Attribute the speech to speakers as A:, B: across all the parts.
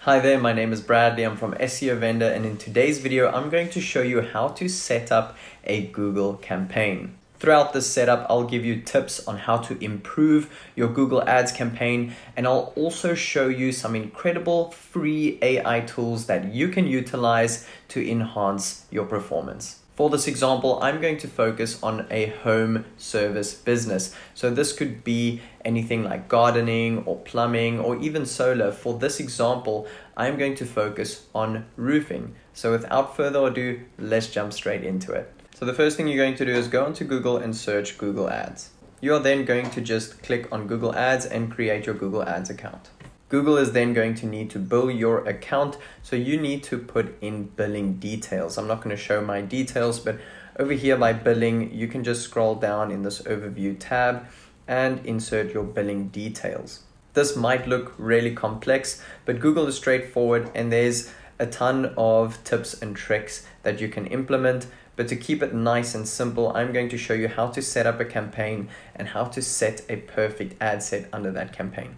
A: Hi there, my name is Bradley. I'm from SEO Vendor, and in today's video, I'm going to show you how to set up a Google campaign. Throughout this setup, I'll give you tips on how to improve your Google Ads campaign, and I'll also show you some incredible free AI tools that you can utilize to enhance your performance. For this example, I'm going to focus on a home service business. So this could be anything like gardening or plumbing or even solar. For this example, I'm going to focus on roofing. So without further ado, let's jump straight into it. So the first thing you're going to do is go onto Google and search Google Ads. You are then going to just click on Google Ads and create your Google Ads account. Google is then going to need to bill your account, so you need to put in billing details. I'm not going to show my details, but over here by billing, you can just scroll down in this overview tab and insert your billing details. This might look really complex, but Google is straightforward and there's a ton of tips and tricks that you can implement. But to keep it nice and simple, I'm going to show you how to set up a campaign and how to set a perfect ad set under that campaign.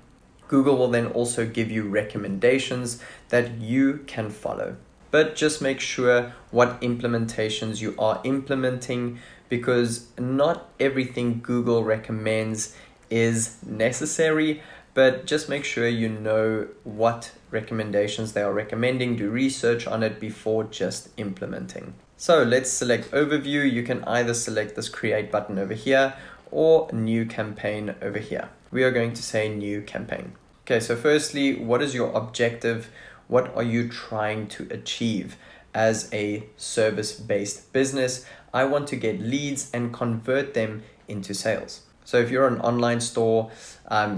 A: Google will then also give you recommendations that you can follow. But just make sure what implementations you are implementing, because not everything Google recommends is necessary, but just make sure you know what recommendations they are recommending. Do research on it before just implementing. So let's select overview. You can either select this create button over here or new campaign over here. We are going to say new campaign. Okay, so firstly, what is your objective? What are you trying to achieve as a service-based business? I want to get leads and convert them into sales. So if you're an online store,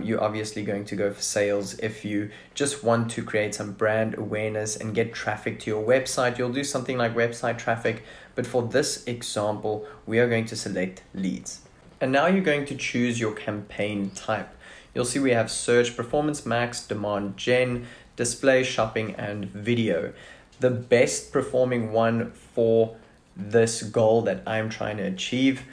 A: you're obviously going to go for sales. If you just want to create some brand awareness and get traffic to your website, you'll do something like website traffic. But for this example, we are going to select leads. And now you're going to choose your campaign type. You'll see we have search, performance max, demand gen, display, shopping, and video. The best performing one for this goal that I'm trying to achieve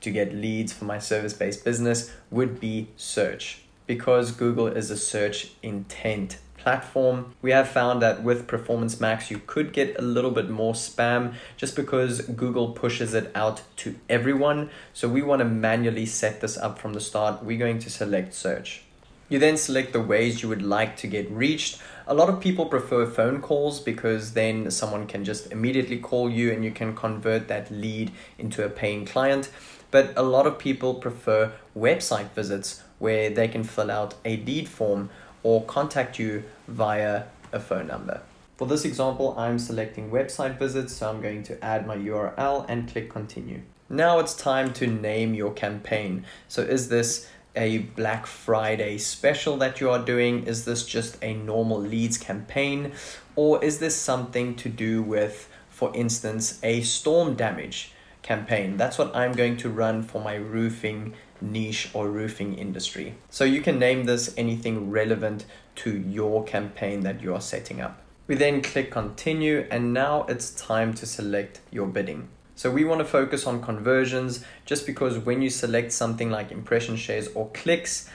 A: to get leads for my service-based business would be search, because Google is a search intent platform. We have found that with Performance Max, you could get a little bit more spam just because Google pushes it out to everyone. So we want to manually set this up from the start. We're going to select search. You then select the ways you would like to get reached. A lot of people prefer phone calls because then someone can just immediately call you and you can convert that lead into a paying client. But a lot of people prefer website visits where they can fill out a lead form or contact you via a phone number. For this example, I'm selecting website visits, so I'm going to add my URL and click continue. Now it's time to name your campaign. So is this a Black Friday special that you are doing? Is this just a normal leads campaign? Or is this something to do with, for instance, a storm damage campaign? That's what I'm going to run for my roofing niche or roofing industry. So you can name this anything relevant to your campaign that you are setting up. We then click continue, and now it's time to select your bidding. So we want to focus on conversions, just because when you select something like impression shares or clicks,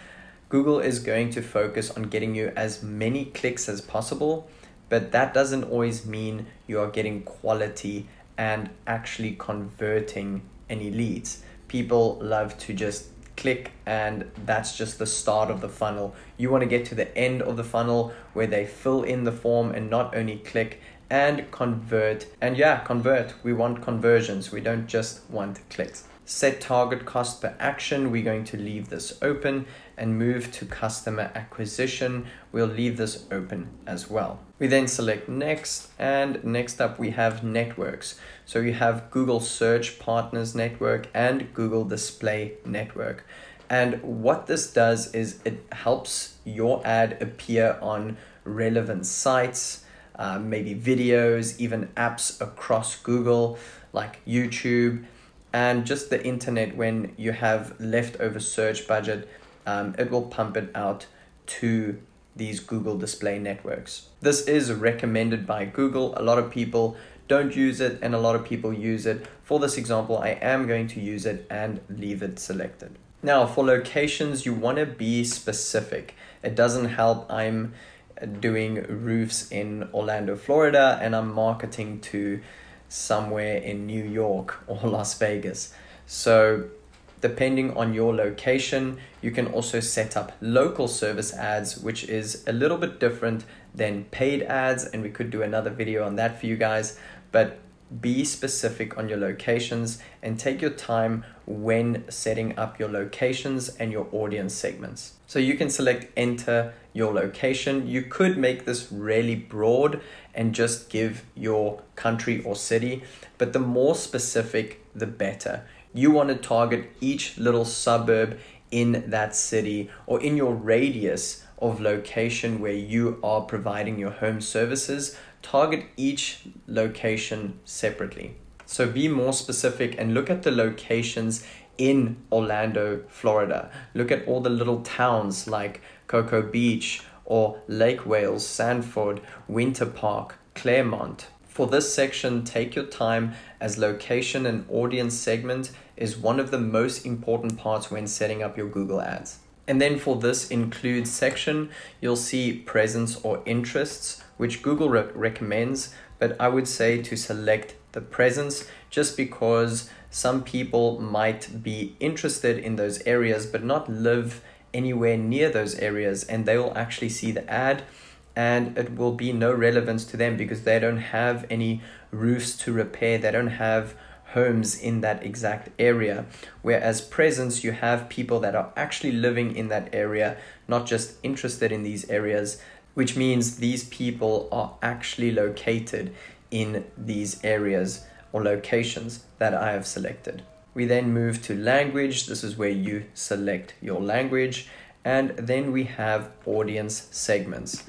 A: Google is going to focus on getting you as many clicks as possible, but that doesn't always mean you are getting quality and actually converting any leads. People love to just click, and that's just the start of the funnel. You want to get to the end of the funnel where they fill in the form and not only click and convert. And yeah, convert. We want conversions. We don't just want clicks. Set target cost per action. We're going to leave this open, and move to customer acquisition. We'll leave this open as well. We then select next, and next up we have networks. So you have Google Search Partners Network and Google Display Network. And what this does is it helps your ad appear on relevant sites, maybe videos, even apps across Google like YouTube, and just the internet. When you have leftover search budget, it will pump it out to these Google Display Networks. This is recommended by Google. A lot of people don't use it and a lot of people use it. For this example, I am going to use it and leave it selected. Now for locations, you want to be specific. It doesn't help I'm doing roofs in Orlando, Florida, and I'm marketing to somewhere in New York or Las Vegas. So depending on your location, you can also set up local service ads, which is a little bit different than paid ads, and we could do another video on that for you guys. But be specific on your locations and take your time when setting up your locations and your audience segments. So you can select enter your location. You could make this really broad and just give your country or city, but the more specific, the better. You want to target each little suburb in that city or in your radius of location where you are providing your home services. Target each location separately. So be more specific and look at the locations in Orlando, Florida. Look at all the little towns like Cocoa Beach or Lake Wales, Sanford, Winter Park, Claremont. For this section, take your time, as location and audience segment is one of the most important parts when setting up your Google Ads. And then for this include section, you'll see presence or interests, which Google recommends, but I would say to select the presence just because some people might be interested in those areas but not live anywhere near those areas, and they will actually see the ad and it will be no relevance to them because they don't have any roofs to repair, they don't have homes in that exact area. Whereas presence, you have people that are actually living in that area, not just interested in these areas, which means these people are actually located in these areas or locations that I have selected. We then move to language. This is where you select your language, and then we have audience segments.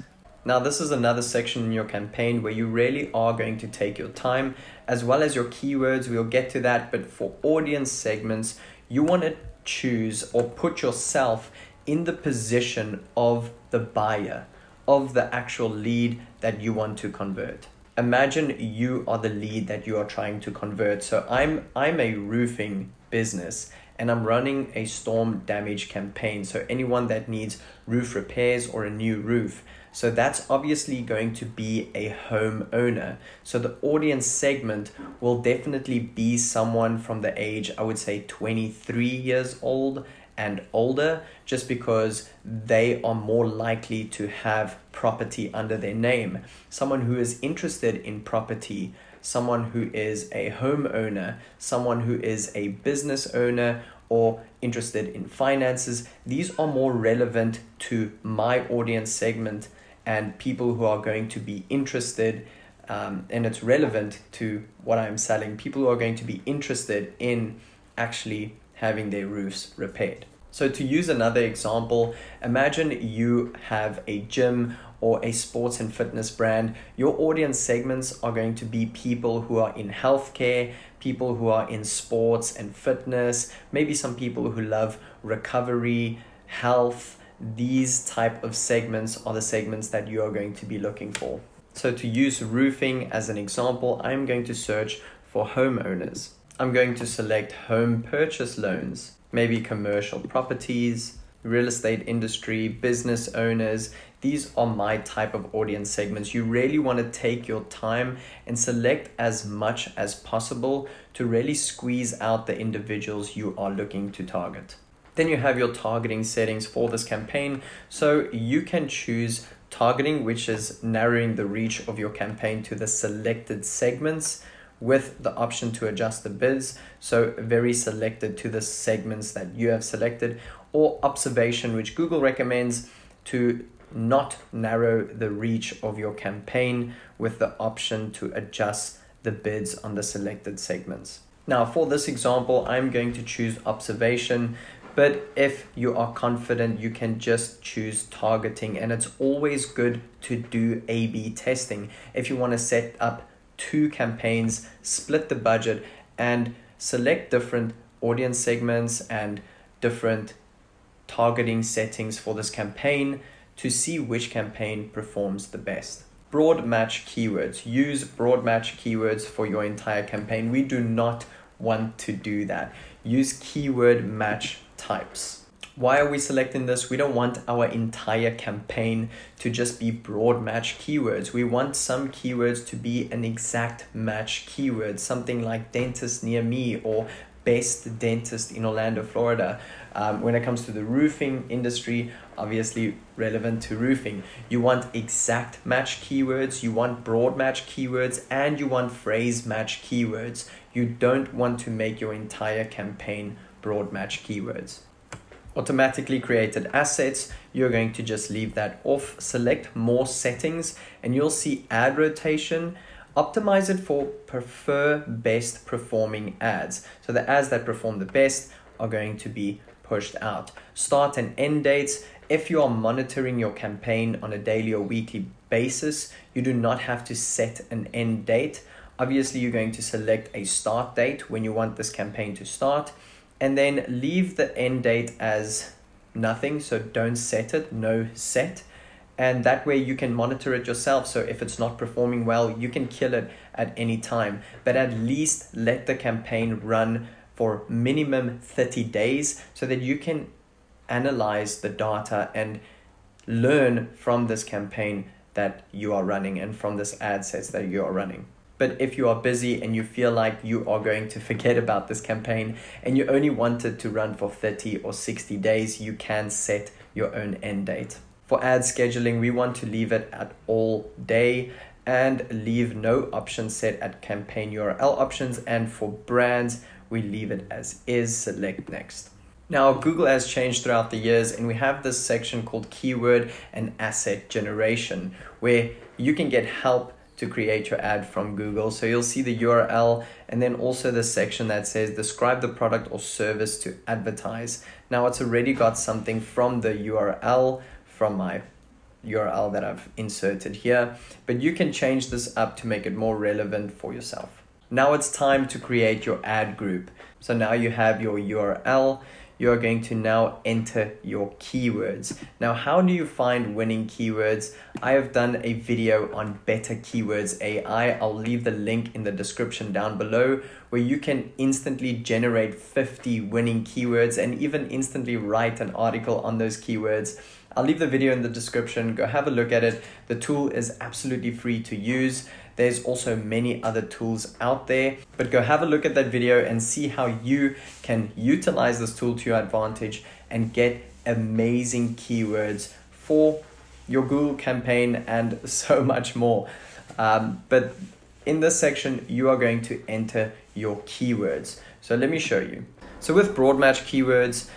A: Now, this is another section in your campaign where you really are going to take your time, as well as your keywords. We'll get to that, but for audience segments, you want to choose or put yourself in the position of the buyer, of the actual lead that you want to convert. Imagine you are the lead that you are trying to convert. So I'm a roofing business and I'm running a storm damage campaign. So anyone that needs roof repairs or a new roof. So that's obviously going to be a homeowner. So the audience segment will definitely be someone from the age, I would say 23 years old and older, just because they are more likely to have property under their name. Someone who is interested in property, someone who is a homeowner, someone who is a business owner or interested in finances. These are more relevant to my audience segment and people who are going to be interested, and it's relevant to what I'm selling, people who are going to be interested in actually having their roofs repaired. So to use another example, imagine you have a gym or a sports and fitness brand. Your audience segments are going to be people who are in healthcare, people who are in sports and fitness, maybe some people who love recovery, health. These type of segments are the segments that you are going to be looking for. So to use roofing as an example, I'm going to search for homeowners. I'm going to select home purchase loans, maybe commercial properties, real estate industry, business owners. These are my type of audience segments. You really want to take your time and select as much as possible to really squeeze out the individuals you are looking to target. Then you have your targeting settings for this campaign. So you can choose targeting, which is narrowing the reach of your campaign to the selected segments with the option to adjust the bids. So very selected to the segments that you have selected, or observation, which Google recommends to not narrow the reach of your campaign with the option to adjust the bids on the selected segments. Now for this example, I'm going to choose observation. But if you are confident, you can just choose targeting, and it's always good to do A/B testing. If you want to set up 2 campaigns, split the budget and select different audience segments and different targeting settings for this campaign to see which campaign performs the best. Broad match keywords. Use broad match keywords for your entire campaign. We do not want to do that. Use keyword match types. Why are we selecting this? We don't want our entire campaign to just be broad match keywords. We want some keywords to be an exact match keyword, something like dentist near me or best dentist in Orlando, Florida. When it comes to the roofing industry, obviously relevant to roofing, you want exact match keywords, you want broad match keywords, and you want phrase match keywords. You don't want to make your entire campaign broad match keywords. Automatically created assets, you're going to just leave that off. Select more settings and you'll see ad rotation. Optimize it for prefer best performing ads. So the ads that perform the best are going to be pushed out. Start and end dates. If you are monitoring your campaign on a daily or weekly basis, you do not have to set an end date. Obviously, you're going to select a start date when you want this campaign to start, and then leave the end date as nothing. So don't set it, no set. And that way you can monitor it yourself. So if it's not performing well, you can kill it at any time, but at least let the campaign run for minimum 30 days so that you can analyze the data and learn from this campaign that you are running and from this ad sets that you are running. But if you are busy and you feel like you are going to forget about this campaign and you only want it to run for 30 or 60 days, you can set your own end date. For ad scheduling, we want to leave it at all day and leave no option set at campaign URL options. And for brands, we leave it as is, select next. Now, Google has changed throughout the years, and we have this section called keyword and asset generation, where you can get help to create your ad from Google. So you'll see the URL and then also the section that says describe the product or service to advertise. Now it's already got something from the URL, from my URL that I've inserted here, but you can change this up to make it more relevant for yourself. Now it's time to create your ad group. So now you have your URL. You're going to now enter your keywords. Now, how do you find winning keywords? I have done a video on Better Keywords AI. I'll leave the link in the description down below, where you can instantly generate 50 winning keywords and even instantly write an article on those keywords. I'll leave the video in the description. Go have a look at it. The tool is absolutely free to use. There's also many other tools out there, but go have a look at that video and see how you can utilize this tool to your advantage and get amazing keywords for your Google campaign and so much more. But in this section, you are going to enter your keywords. So let me show you. So with broad match keywords,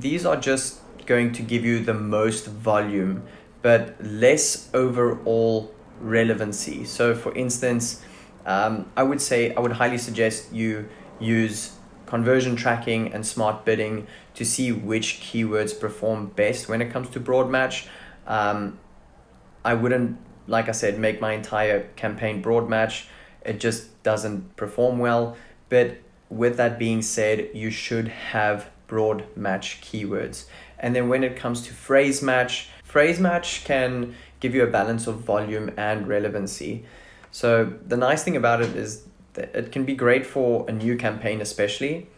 A: these are just going to give you the most volume, but less overall relevancy. So for instance, I would highly suggest you use conversion tracking and smart bidding to see which keywords perform best when it comes to broad match. I wouldn't, like I said, make my entire campaign broad match. It just doesn't perform well. But with that being said, you should have broad match keywords. And then when it comes to phrase match can give you a balance of volume and relevancy. So the nice thing about it is that it can be great for a new campaign, especially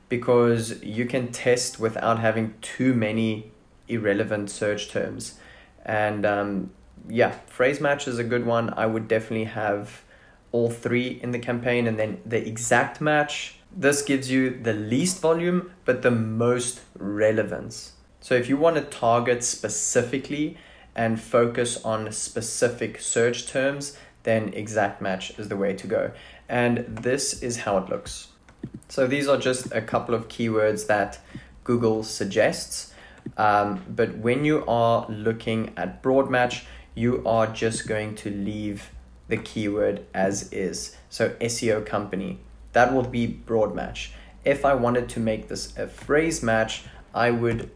A: because you can test without having too many irrelevant search terms. And yeah, phrase match is a good one. I would definitely have all three in the campaign. And then the exact match, this gives you the least volume, but the most relevance. So if you want to target specifically and focus on specific search terms, then exact match is the way to go. And this is how it looks. So these are just a couple of keywords that Google suggests. But when you are looking at broad match, you are just going to leave the keyword as is. So SEO company, that will be broad match. If I wanted to make this a phrase match, I would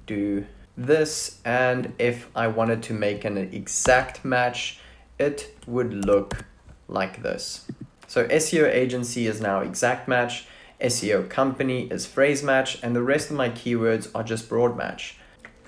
A: do this. And if I wanted to make an exact match, it would look like this. So SEO agency is now exact match, SEO company is phrase match, and the rest of my keywords are just broad match.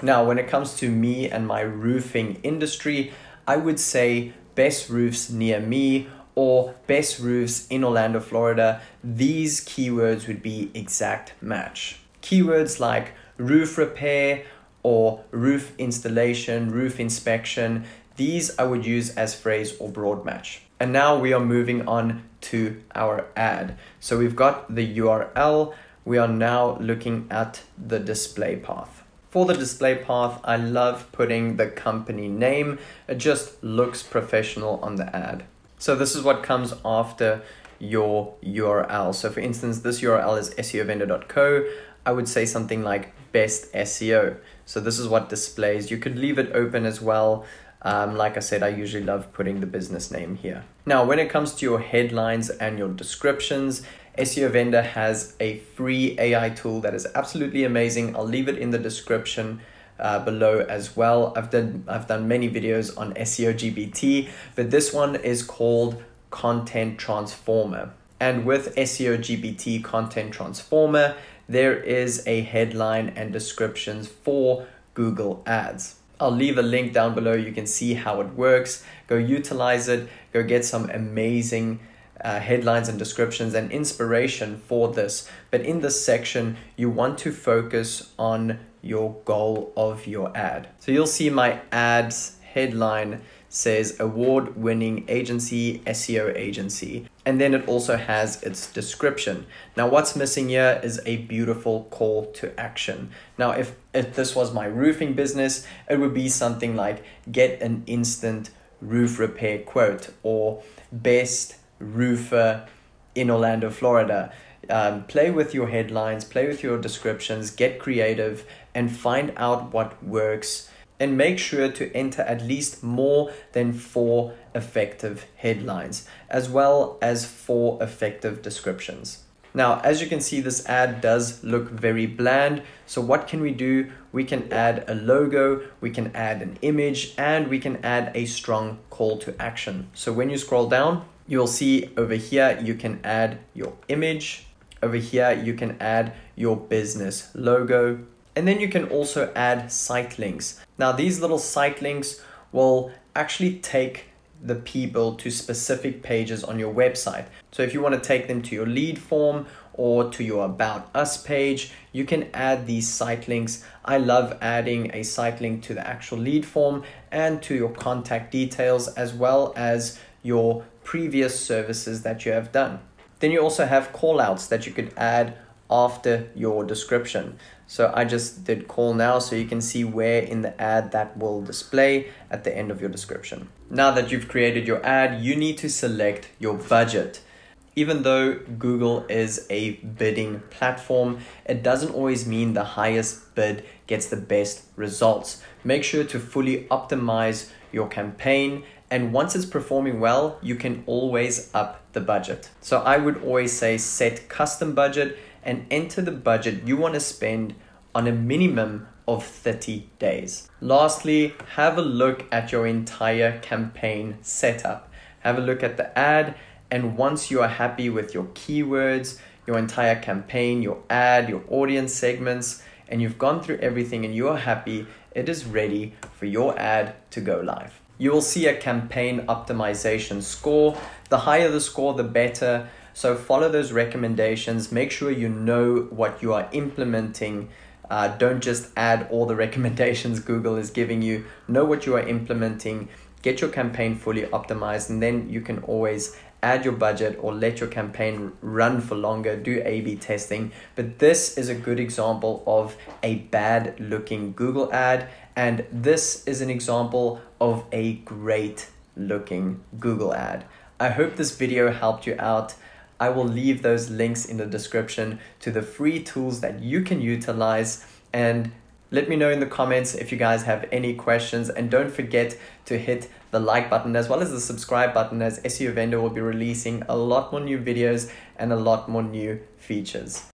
A: Now, when it comes to me and my roofing industry, I would say best roofs near me or best roofs in Orlando, Florida. These keywords would be exact match. Keywords like roof repair or roof installation, roof inspection. These I would use as phrase or broad match. And now we are moving on to our ad. So we've got the URL. We are now looking at the display path. For the display path, I love putting the company name. It just looks professional on the ad. So this is what comes after your URL. So for instance, this URL is seovendor.co. I would say something like best SEO. So this is what displays. You could leave it open as well. Like I said, I usually love putting the business name here. Now, when it comes to your headlines and your descriptions, SEO Vendor has a free AI tool that is absolutely amazing. I'll leave it in the description below as well. I've done many videos on SEO GPT, but this one is called Content Transformer. And with SEO GPT Content Transformer, there is a headline and descriptions for Google Ads. I'll leave a link down below. You can see how it works. Go utilize it. Go get some amazing headlines and descriptions and inspiration for this. But in this section, you want to focus on your goal of your ad. So you'll see my ad's headline says award-winning agency, SEO agency. And then it also has its description. Now what's missing here is a beautiful call to action. Now if this was my roofing business, it would be something like get an instant roof repair quote or best roofer in Orlando, Florida. Play with your headlines, play with your descriptions, get creative and find out what works. And make sure to enter at least more than 4 effective headlines, as well as 4 effective descriptions. Now, as you can see, this ad does look very bland. So what can we do? We can add a logo, we can add an image, and we can add a strong call to action. So when you scroll down, you'll see over here, you can add your image. Over here, you can add your business logo. And then you can also add site links. Now these little site links will actually take the people to specific pages on your website. So if you want to take them to your lead form or to your About Us page, you can add these site links. I love adding a site link to the actual lead form and to your contact details, as well as your previous services that you have done. Then you also have call outs that you could add after your description. So I just did call now so you can see where in the ad that will display at the end of your description. Now that you've created your ad, you need to select your budget. Even though Google is a bidding platform, it doesn't always mean the highest bid gets the best results. Make sure to fully optimize your campaign, and once it's performing well, you can always up the budget. So I would always say set custom budget and enter the budget you want to spend on a minimum of 30 days. Lastly, have a look at your entire campaign setup. Have a look at the ad, and once you are happy with your keywords, your entire campaign, your ad, your audience segments, and you've gone through everything and you are happy, it is ready for your ad to go live. You will see a campaign optimization score. The higher the score, the better. So follow those recommendations. Make sure you know what you are implementing. Don't just add all the recommendations Google is giving you. Know what you are implementing. Get your campaign fully optimized, and then you can always add your budget or let your campaign run for longer. Do A/B testing. But this is a good example of a bad looking Google ad, and this is an example of a great looking Google ad. I hope this video helped you out. I will leave those links in the description to the free tools that you can utilize, and let me know in the comments if you guys have any questions, and don't forget to hit the like button as well as the subscribe button, as SEO Vendor will be releasing a lot more new videos and a lot more new features.